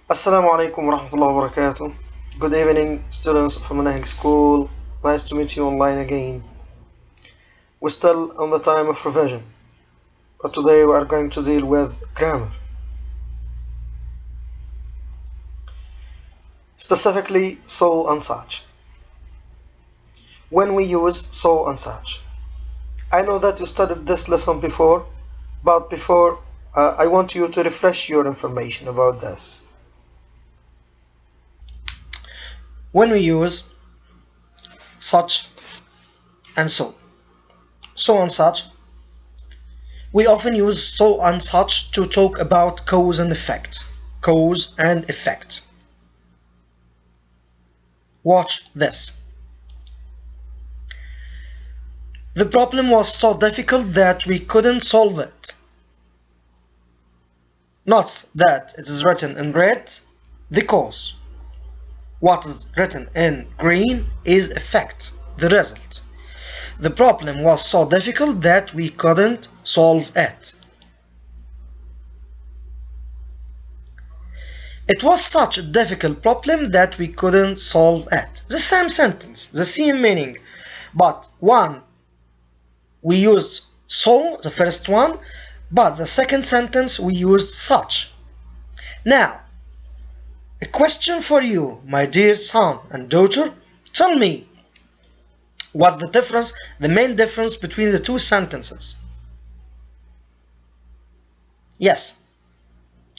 Assalamu alaikum wa rahmatullahi wa barakatuh. Good evening, students of المناهج school. Nice to meet you online again. We're still on the time of revision, but today we are going to deal with grammar. Specifically, so and such. When we use so and such. I know that you studied this lesson before, but before I want you to refresh your information about this. When we use such and so and such, we often use so and such to talk about cause and effect. Cause and effect. Watch this. The problem was so difficult that we couldn't solve it. Note that it is written in red, the cause. What is written in green is effect, the result. The problem was so difficult that we couldn't solve it. It was such a difficult problem that we couldn't solve it. The same sentence, the same meaning, but one we used so, the first one, but the second sentence we used such. Now, a question for you, my dear son and daughter. Tell me what the main difference between the two sentences. Yes,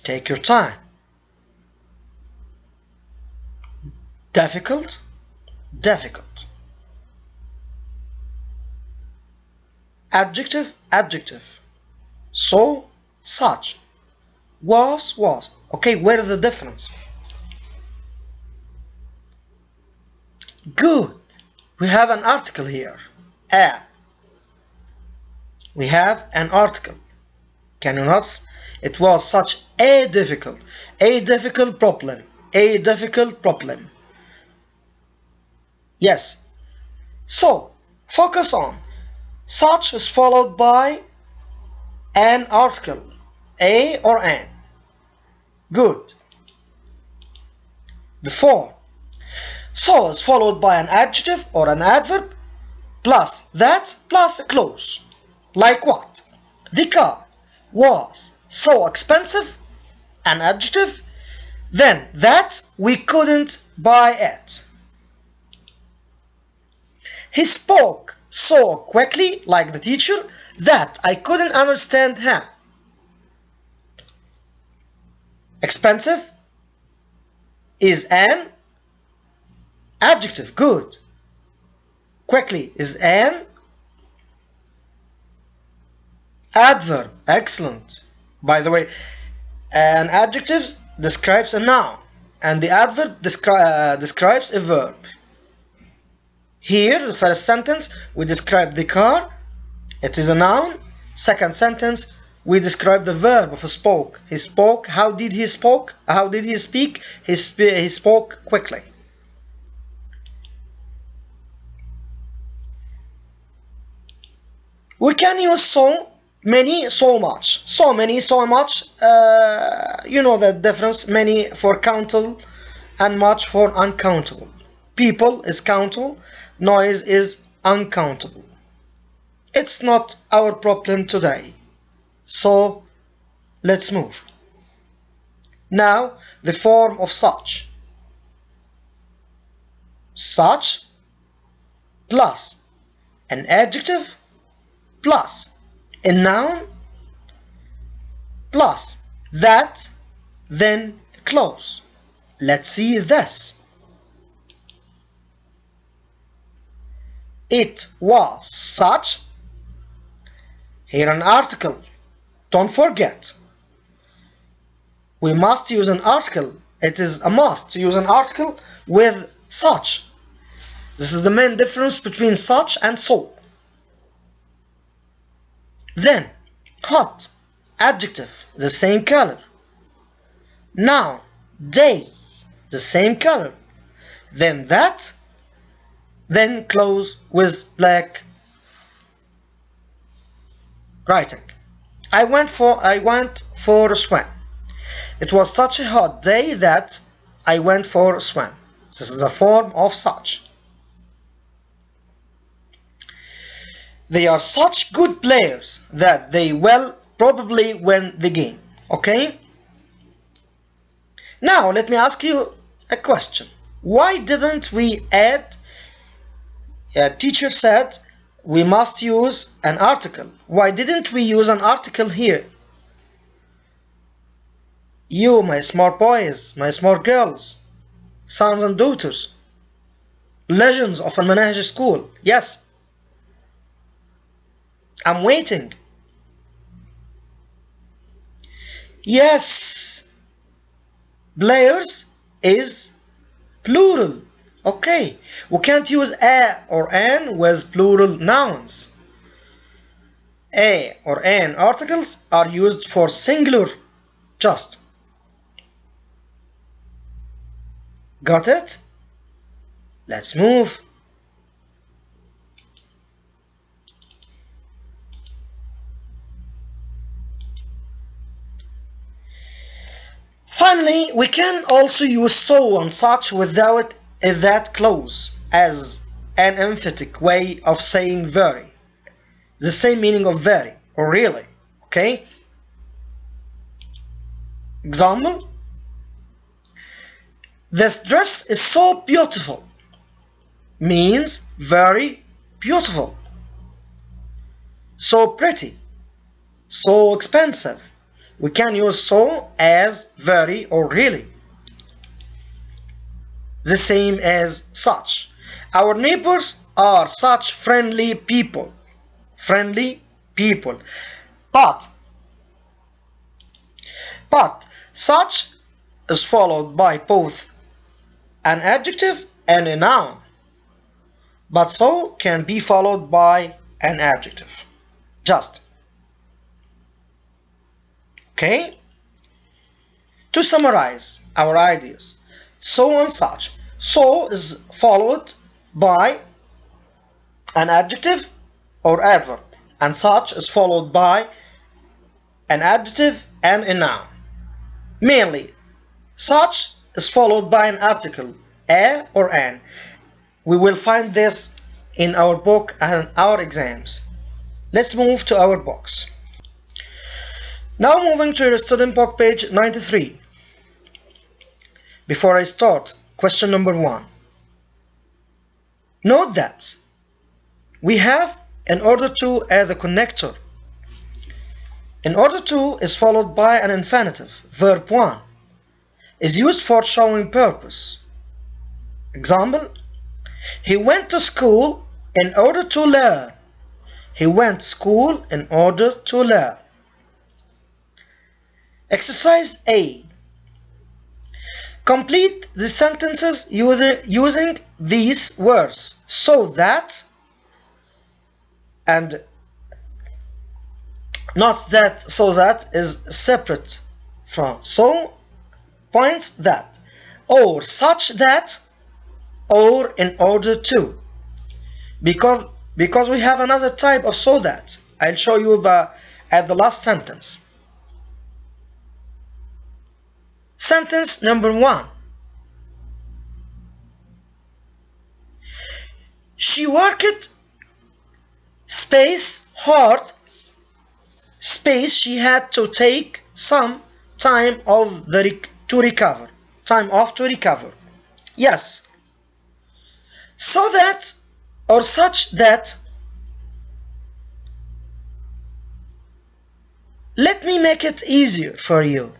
take your time. Difficult, difficult. Adjective, adjective. So, such. Was. Okay, where is the difference? Good. We have an article here. A. We have an article. Can you notice? It was such a difficult problem. A difficult problem. Yes. So, focus on. Such is followed by an article. A or an. Good. Before. So is followed by an adjective or an adverb plus that plus a clause. Like what? The car was so expensive, an adjective, then that we couldn't buy it. He spoke so quickly, like the teacher, that I couldn't understand him. Expensive is an adjective, good. Quickly is an adverb, excellent. By the way, an adjective describes a noun, and the adverb describes a verb. Here, the first sentence, we describe the car, it is a noun. Second sentence, we describe the verb of spoke. He spoke. How did he spoke? How did he speak? He spoke quickly. We can use so many, so much. So many, so much. You know the difference. Many for countable and much for uncountable. People is countable. Noise is uncountable. It's not our problem today. So let's move. Now the form of such. Such plus an adjective plus a noun plus that, then a clause. Let's see this. It was such. Here an article. Don't forget. We must use an article. It is a must to use an article with such. This is the main difference between such and so. Then, hot, adjective, the same color. Noun, day, the same color. Then that, then close with black writing. I went for a swim. It was such a hot day that I went for a swim. This is a form of such. They are such good players that they will probably win the game. Okay? Now let me ask you a question. Why didn't we add, a teacher said we must use an article. Why didn't we use an article here? You, my smart boys, my smart girls, sons and daughters, legends of المناهج school. Yes, I'm waiting. Yes, players is plural. Okay, we can't use a or an with plural nouns. A or an articles are used for singular just. Got it? Let's move. Finally, we can also use so and such without that clause as an emphatic way of saying very. The same meaning of very or really. Okay? Example: this dress is so beautiful means very beautiful. So pretty, so expensive. We can use so as very or really. The same as such. Our neighbors are such friendly people. Friendly people. But such is followed by both an adjective and a noun. But so can be followed by an adjective. Just. Okay? To summarize our ideas, so and such. So is followed by an adjective or adverb, and such is followed by an adjective and a noun. Mainly, such is followed by an article, a or an. We will find this in our book and our exams. Let's move to our books. Now moving to your student book, page 93. Before I start, question number 1. Note that we have in order to as a connector. In order to is followed by an infinitive, verb 1, is used for showing purpose. Example: he went to school in order to learn. He went to school in order to learn. Exercise A. Complete the sentences using these words. So that, and not that, so that is separate from so, points that, or such that, or in order to. Because we have another type of so that. I'll show you at the last sentence. Sentence number 1. She worked space hard space she had to take some time off to recover. Time off to recover. Yes. So that or such that. Let me make it easier for you.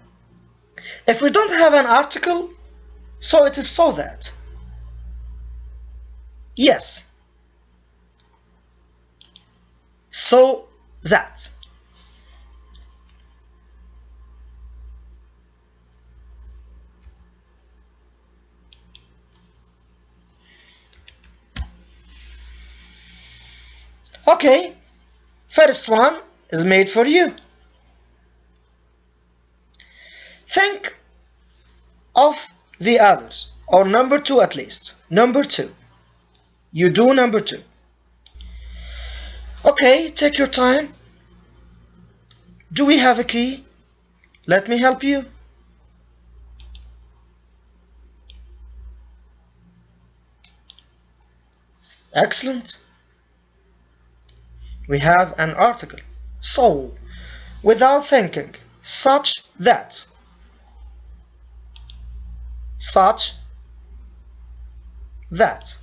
If we don't have an article, so it is so that. Yes. So that. Okay, first one is made for you. Think of the others, or number 2 at least. Number 2. You do number 2. Okay, take your time. Do we have a key? Let me help you. Excellent. We have an article. So, without thinking, such that. Such that.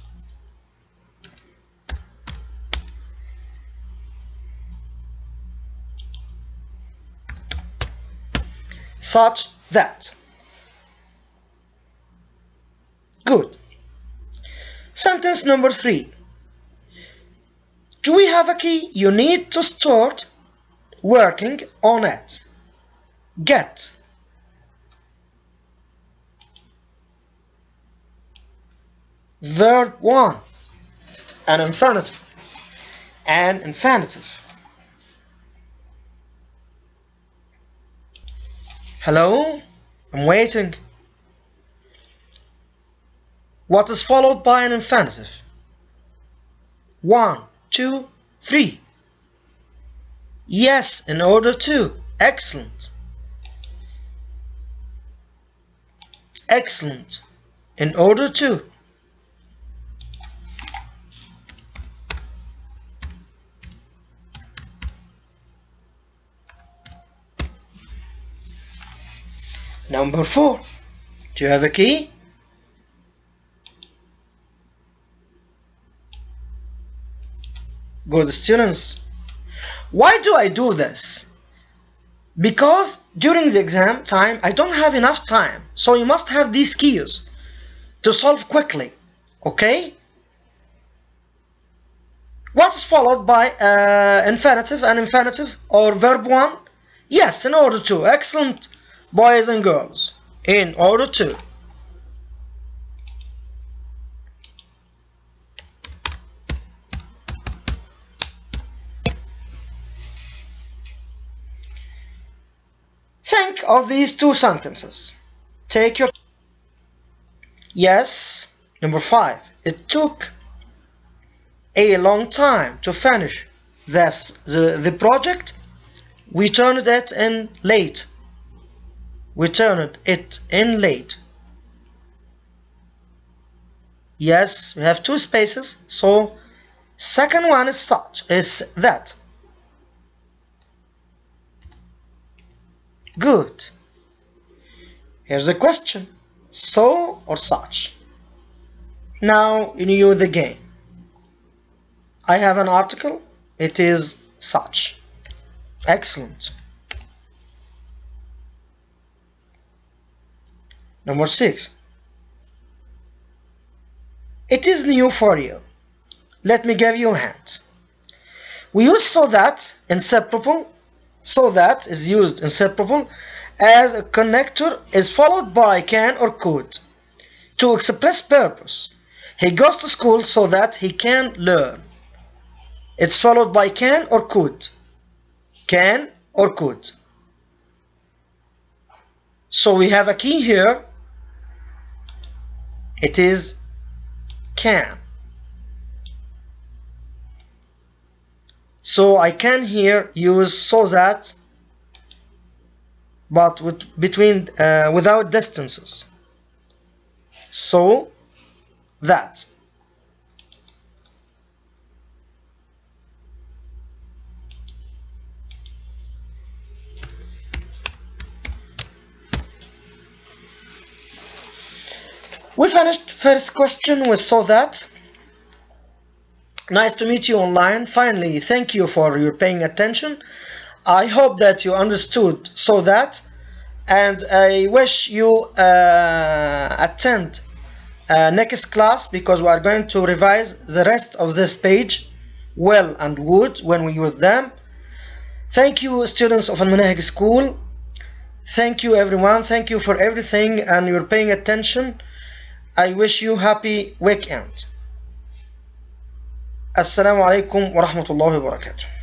Such that. Good. Sentence number 3. Do we have a key? You need to start working on it. Get. Verb 1. An infinitive. An infinitive. Hello? I'm waiting. What is followed by an infinitive? 1, 2, 3. Yes, in order to. Excellent. Excellent. In order to. Number 4. Do you have a key? Good students. Why do I do this? Because during the exam time I don't have enough time, so you must have these keys to solve quickly. Okay? What's followed by infinitive, an infinitive, or verb 1? Yes, in order to. Excellent, boys and girls. In order to. Think of these two sentences. Take your. Yes. Number 5. It took a long time to finish the project. We turned it in late. We turned it in late. Yes, we have two spaces, so second one is such, is that. Good. Here's a question. So or such? Now you know the game. I have an article. It is such. Excellent. Number 6. It is new for you. Let me give you a hint. We use so that inseparable. So that is used inseparable as a connector is followed by can or could to express purpose. He goes to school so that he can learn. It's followed by can or could. Can or could. So we have a key here. It is can. So I can here use so that, but without distances. So that. We finished first question with so that. Nice to meet you online. Finally, thank you for your paying attention. I hope that you understood so that, and I wish you attend next class, because we are going to revise the rest of this page well and good when we use them. Thank you, students of المناهج school. Thank you everyone. Thank you for everything and you're paying attention. I wish you happy weekend. السلام عليكم ورحمة الله وبركاته.